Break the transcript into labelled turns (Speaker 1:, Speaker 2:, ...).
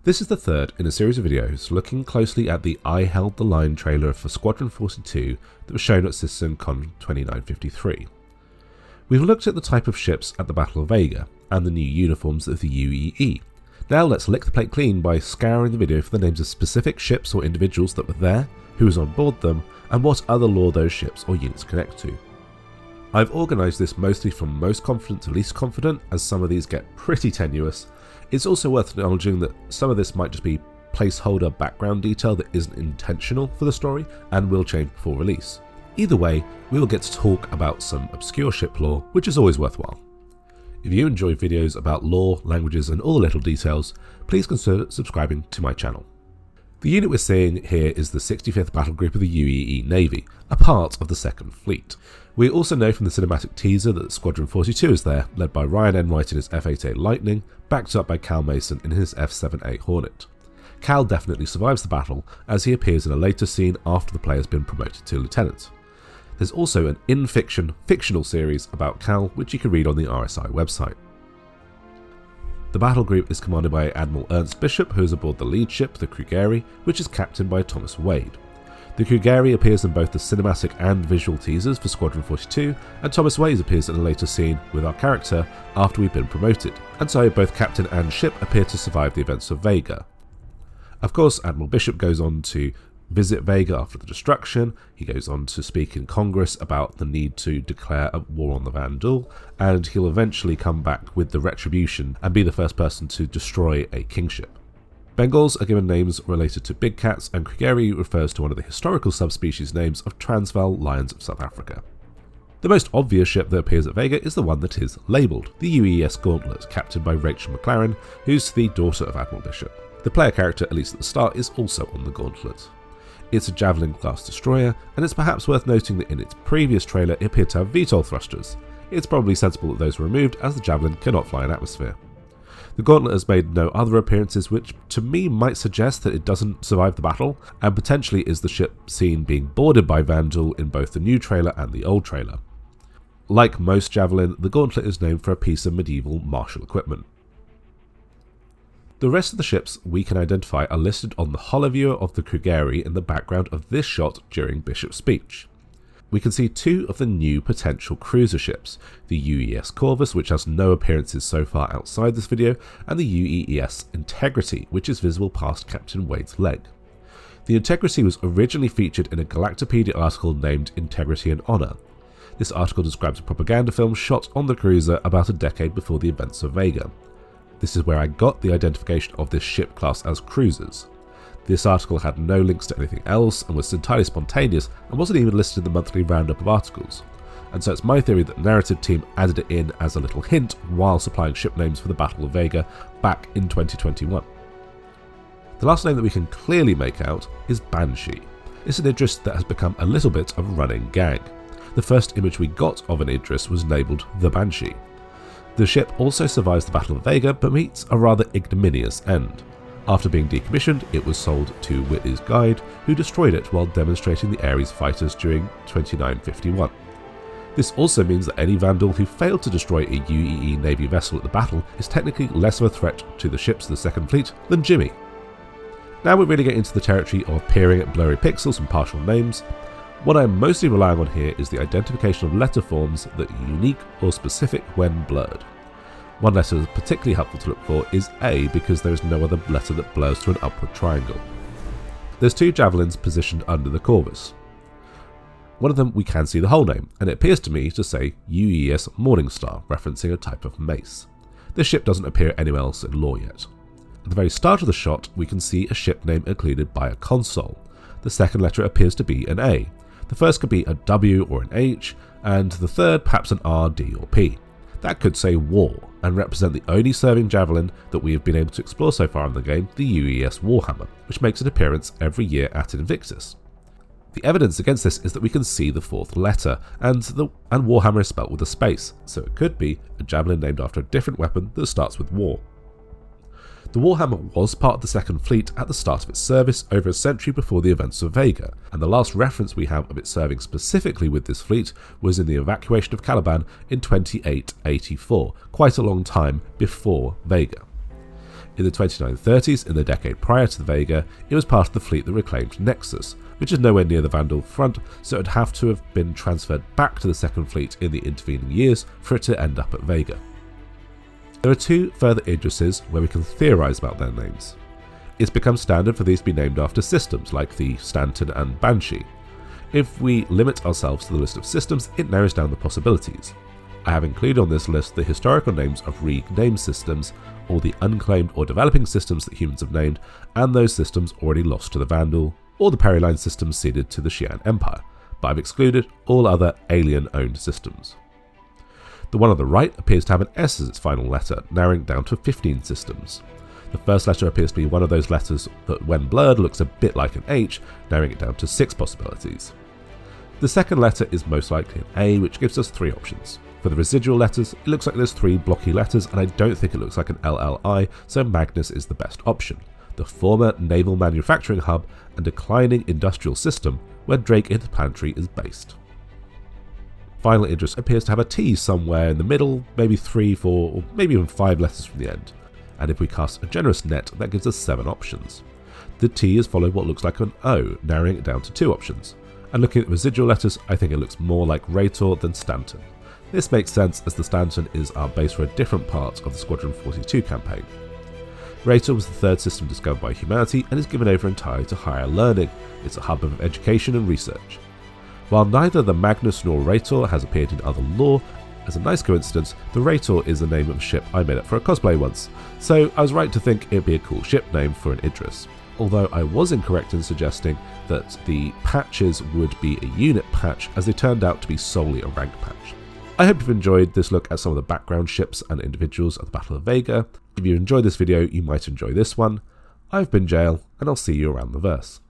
Speaker 1: This is the third in a series of videos looking closely at the I Held the Line trailer for Squadron 42 that was shown at CitizenCon 2953. We've looked at the type of ships at the Battle of Vega and the new uniforms of the UEE. Now let's lick the plate clean by scouring the video for the names of specific ships or individuals that were there, who was on board them, and what other lore those ships or units connect to. I've organised this mostly from most confident to least confident, as some of these get pretty tenuous. It's also worth acknowledging that some of this might just be placeholder background detail that isn't intentional for the story and will change before release. Either way, we will get to talk about some obscure ship lore, which is always worthwhile. If you enjoy videos about lore, languages and all the little details, please consider subscribing to my channel. The unit we're seeing here is the 65th Battle Group of the UEE Navy, a part of the 2nd Fleet. We also know from the cinematic teaser that Squadron 42 is there, led by Ryan Enright in his F-8A Lightning, backed up by Cal Mason in his F-7A Hornet. Cal definitely survives the battle, as he appears in a later scene after the player has been promoted to Lieutenant. There's also an in-fiction, fictional series about Cal, which you can read on the RSI website. The battle group is commanded by Admiral Ernst Bishop, who is aboard the lead ship, the Krugeri, which is captained by Thomas Wade. The Krugeri appears in both the cinematic and visual teasers for Squadron 42, and Thomas Wade appears in a later scene with our character after we've been promoted, and so both captain and ship appear to survive the events of Vega. Of course, Admiral Bishop goes on to visit Vega after the destruction. He goes on to speak in Congress about the need to declare a war on the Vandal, and he'll eventually come back with the Retribution and be the first person to destroy a kingship. Bengals are given names related to big cats, and Krugeri refers to one of the historical subspecies names of Transvaal lions of South Africa. The most obvious ship that appears at Vega is the one that is labelled, the UEES Gauntlet, captained by Rachel McLaren, who's the daughter of Admiral Bishop. The player character, at least at the start, is also on the Gauntlet. It's a Javelin-class destroyer, and it's perhaps worth noting that in its previous trailer it appeared to have VTOL thrusters. It's probably sensible that those were removed, as the Javelin cannot fly in atmosphere. The Gauntlet has made no other appearances, which to me might suggest that it doesn't survive the battle, and potentially is the ship seen being boarded by Vandal in both the new trailer and the old trailer. Like most Javelin, the Gauntlet is named for a piece of medieval martial equipment. The rest of the ships we can identify are listed on the holoviewer of the Krugeri in the background of this shot during Bishop's speech. We can see two of the new potential cruiser ships, the UEES Corvus, which has no appearances so far outside this video, and the UEES Integrity, which is visible past Captain Wade's leg. The Integrity was originally featured in a Galactopedia article named Integrity and Honor. This article describes a propaganda film shot on the cruiser about a decade before the events of Vega. This is where I got the identification of this ship class as cruisers. This article had no links to anything else and was entirely spontaneous and wasn't even listed in the monthly roundup of articles. And so it's my theory that the narrative team added it in as a little hint while supplying ship names for the Battle of Vega back in 2021. The last name that we can clearly make out is Banshee. It's an Idris that has become a little bit of a running gag. The first image we got of an Idris was labelled the Banshee. The ship also survives the Battle of Vega, but meets a rather ignominious end. After being decommissioned, it was sold to Whitley's Guide, who destroyed it while demonstrating the Ares fighters during 2951. This also means that any Vandal who failed to destroy a UEE Navy vessel at the battle is technically less of a threat to the ships of the 2nd Fleet than Jimmy. Now we're really getting into the territory of peering at blurry pixels and partial names. What I'm mostly relying on here is the identification of letter forms that are unique or specific when blurred. One letter that's particularly helpful to look for is A, because there is no other letter that blurs to an upward triangle. There's two javelins positioned under the Corvus. One of them we can see the whole name, and it appears to me to say UEES Morningstar, referencing a type of mace. This ship doesn't appear anywhere else in lore yet. At the very start of the shot, we can see a ship name included by a console. The second letter appears to be an A. The first could be a W or an H, and the third perhaps an R, D or P. That could say War, and represent the only serving Javelin that we have been able to explore so far in the game, the UEES Warhammer, which makes an appearance every year at Invictus. The evidence against this is that we can see the fourth letter, and Warhammer is spelt with a space, so it could be a Javelin named after a different weapon that starts with War. The Warhammer was part of the 2nd Fleet at the start of its service over a century before the events of Vega, and the last reference we have of it serving specifically with this fleet was in the evacuation of Caliban in 2884, quite a long time before Vega. In the 2930s, in the decade prior to the Vega, it was part of the fleet that reclaimed Nexus, which is nowhere near the Vandal front, so it would have to have been transferred back to the Second Fleet in the intervening years for it to end up at Vega. There are two further Idrises where we can theorise about their names. It's become standard for these to be named after systems like the Stanton and Banshee. If we limit ourselves to the list of systems, it narrows down the possibilities. I have included on this list the historical names of renamed systems, all the unclaimed or developing systems that humans have named, and those systems already lost to the Vandal, or the Periline systems ceded to the Xi'an Empire, but I've excluded all other alien-owned systems. The one on the right appears to have an S as its final letter, narrowing down to 15 systems. The first letter appears to be one of those letters that when blurred looks a bit like an H, narrowing it down to 6 possibilities. The second letter is most likely an A, which gives us 3 options. For the residual letters, it looks like there's 3 blocky letters, and I don't think it looks like an LLI, so Magnus is the best option. The former naval manufacturing hub and declining industrial system where Drake Interplanetary is based. Final Idris appears to have a T somewhere in the middle, maybe 3, 4, or maybe even 5 letters from the end. And if we cast a generous net, that gives us 7 options. The T is followed what looks like an O, narrowing it down to 2 options. And looking at the residual letters, I think it looks more like Rhetor than Stanton. This makes sense as the Stanton is our base for a different part of the Squadron 42 campaign. Rhetor was the third system discovered by humanity and is given over entirely to higher learning. It's a hub of education and research. While neither the Magnus nor Rhetor has appeared in other lore, as a nice coincidence, the Rhetor is the name of a ship I made up for a cosplay once, so I was right to think it'd be a cool ship name for an Idris. Although I was incorrect in suggesting that the patches would be a unit patch, as they turned out to be solely a rank patch. I hope you've enjoyed this look at some of the background ships and individuals of the Battle of Vega. If you enjoyed this video, you might enjoy this one. I've been Jail, and I'll see you around the verse.